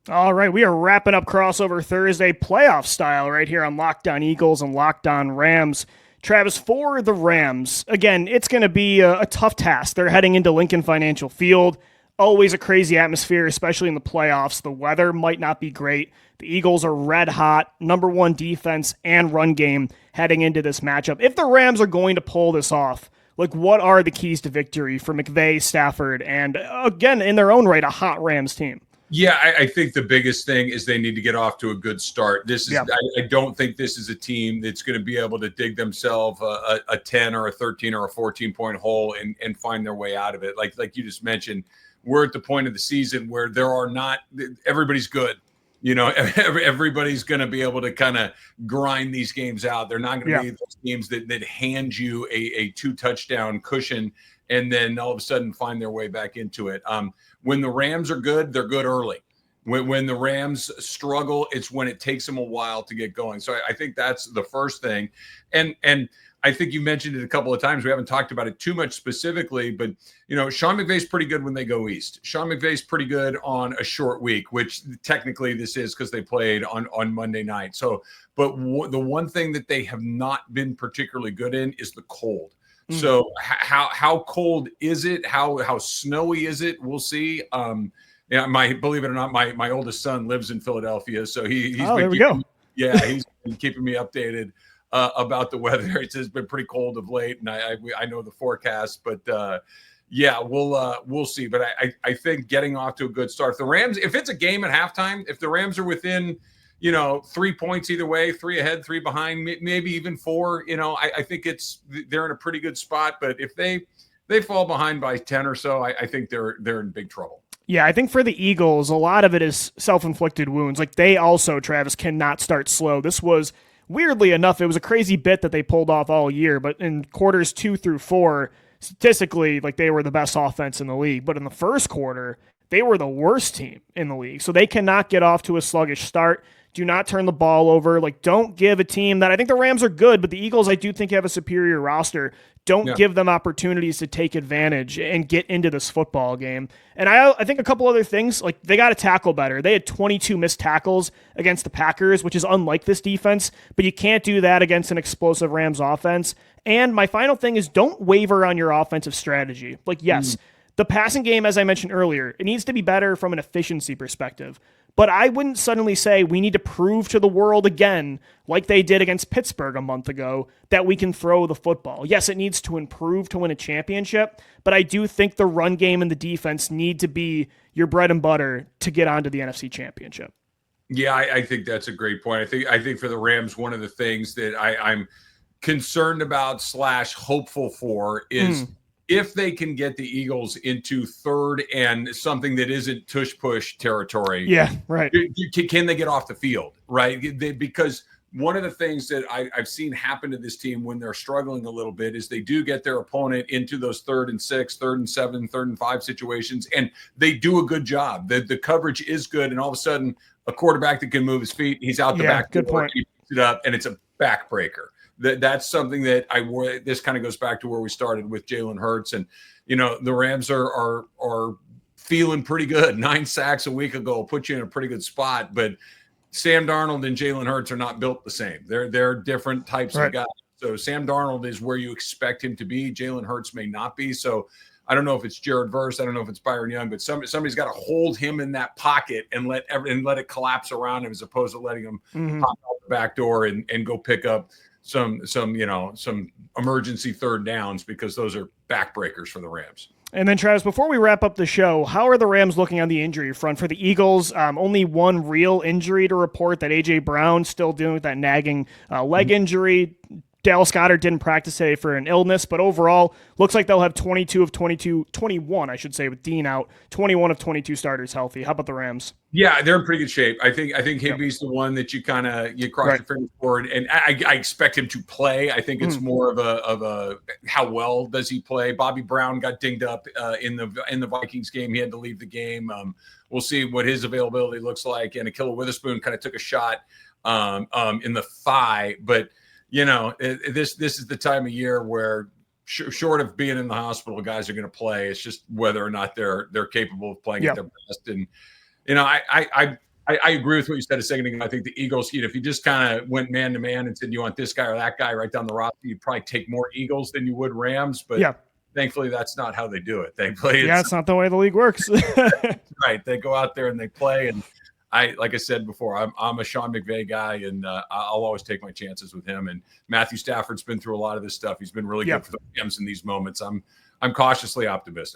All right, we are wrapping up crossover Thursday playoff style right here on Locked On Eagles and Locked On Rams. Travis, for the Rams, again, it's going to be a tough task. They're heading into Lincoln Financial Field. Always a crazy atmosphere, especially in the playoffs. The weather might not be great. The Eagles are red hot, number one defense and run game heading into this matchup. If the Rams are going to pull this off, like what are the keys to victory for McVay, Stafford, and again, in their own right, a hot Rams team? Yeah, I think the biggest thing is they need to get off to a good start. I don't think this is a team that's going to be able to dig themselves a 10 or a 13 or a 14-point hole and find their way out of it. Like you just mentioned, we're at the point of the season where everybody's good. Everybody's going to be able to kind of grind these games out. They're not going to be those games that hand you a 2-touchdown cushion and then all of a sudden find their way back into it. When the Rams are good, they're good early. When the Rams struggle, it's when it takes them a while to get going. So I think that's the first thing. And I think you mentioned it a couple of times. We haven't talked about it too much specifically, but, Sean McVay's pretty good when they go east. Sean McVay's pretty good on a short week, which technically this is because they played on Monday night. So, but the one thing that they have not been particularly good in is the cold. So how cold is it? How snowy is it? We'll see. Believe it or not, my oldest son lives in Philadelphia, so he's there we go. He's been keeping me updated about the weather. It's been pretty cold of late, and I know the forecast, but we'll see. But I think getting off to a good start. If the Rams, if it's a game at halftime, if the Rams are within 3 points either way, 3 ahead, 3 behind, maybe even 4. I think they're in a pretty good spot. But if they fall behind by 10 or so, I think they're in big trouble. Yeah, I think for the Eagles, a lot of it is self-inflicted wounds. Like they also, Travis, cannot start slow. This was, weirdly enough, it was a crazy bit that they pulled off all year. But in quarters 2 through 4, statistically, like they were the best offense in the league. But in the first quarter, they were the worst team in the league. So they cannot get off to a sluggish start. Do not turn the ball over. Like, don't give a team that I think the Rams are good, but the Eagles, I do think have a superior roster. Don't give them opportunities to take advantage and get into this football game. And I think a couple other things, like they got to tackle better. They had 22 missed tackles against the Packers, which is unlike this defense, but you can't do that against an explosive Rams offense. And my final thing is don't waver on your offensive strategy. Like, yes, the passing game, as I mentioned earlier, it needs to be better from an efficiency perspective. But I wouldn't suddenly say we need to prove to the world again, like they did against Pittsburgh a month ago, that we can throw the football. Yes, it needs to improve to win a championship, but I do think the run game and the defense need to be your bread and butter to get onto the NFC Championship. Yeah, I think that's a great point. I think for the Rams, one of the things that I'm concerned about / hopeful for is if they can get the Eagles into third and something that isn't tush-push territory. Yeah, right. Can they get off the field, right? Because one of the things that I've seen happen to this team when they're struggling a little bit is they do get their opponent into those 3rd and 6, 3rd and 7, 3rd and 5 situations, and they do a good job. The coverage is good, and all of a sudden, a quarterback that can move his feet, he's out the back. Good point. He picks it up, and it's a backbreaker. That's something that this kind of goes back to where we started with Jalen Hurts. And, the Rams are feeling pretty good. 9 sacks a week ago will put you in a pretty good spot. But Sam Darnold and Jalen Hurts are not built the same. They're different types of guys. So Sam Darnold is where you expect him to be. Jalen Hurts may not be. So I don't know if it's Jared Verse. I don't know if it's Byron Young, but somebody's got to hold him in that pocket and let it collapse around him as opposed to letting him pop out the back door and go pick up some emergency third downs, because those are backbreakers for the Rams. And then, Travis, before we wrap up the show, how are the Rams looking on the injury front? For the Eagles, only one real injury to report, that A.J. Brown still dealing with that nagging leg injury. Dallas Goedert didn't practice today for an illness, but overall, looks like they'll have 21, I should say, with Dean out, 21 of 22 starters healthy. How about the Rams? Yeah, they're in pretty good shape. I think Higbee's the one that you cross your fingers for, and I expect him to play. I think it's more of a how well does he play. Bobby Brown got dinged up in the Vikings game. He had to leave the game. We'll see what his availability looks like. And Ahkello Witherspoon kind of took a shot in the thigh, but this is the time of year where short of being in the hospital, guys are going to play. It's just whether or not they're capable of playing at their best. And I I agree with what you said a second ago. I think the Eagles, if you just kind of went man to man and said you want this guy or that guy right down the roster, you'd probably take more Eagles than you would Rams. But thankfully, that's not how they do it. They play. It's not the way the league works. Right. They go out there and they play. And like I said before, I'm a Sean McVay guy, and I'll always take my chances with him. And Matthew Stafford's been through a lot of this stuff. He's been really good for the Rams in these moments. I'm cautiously optimistic.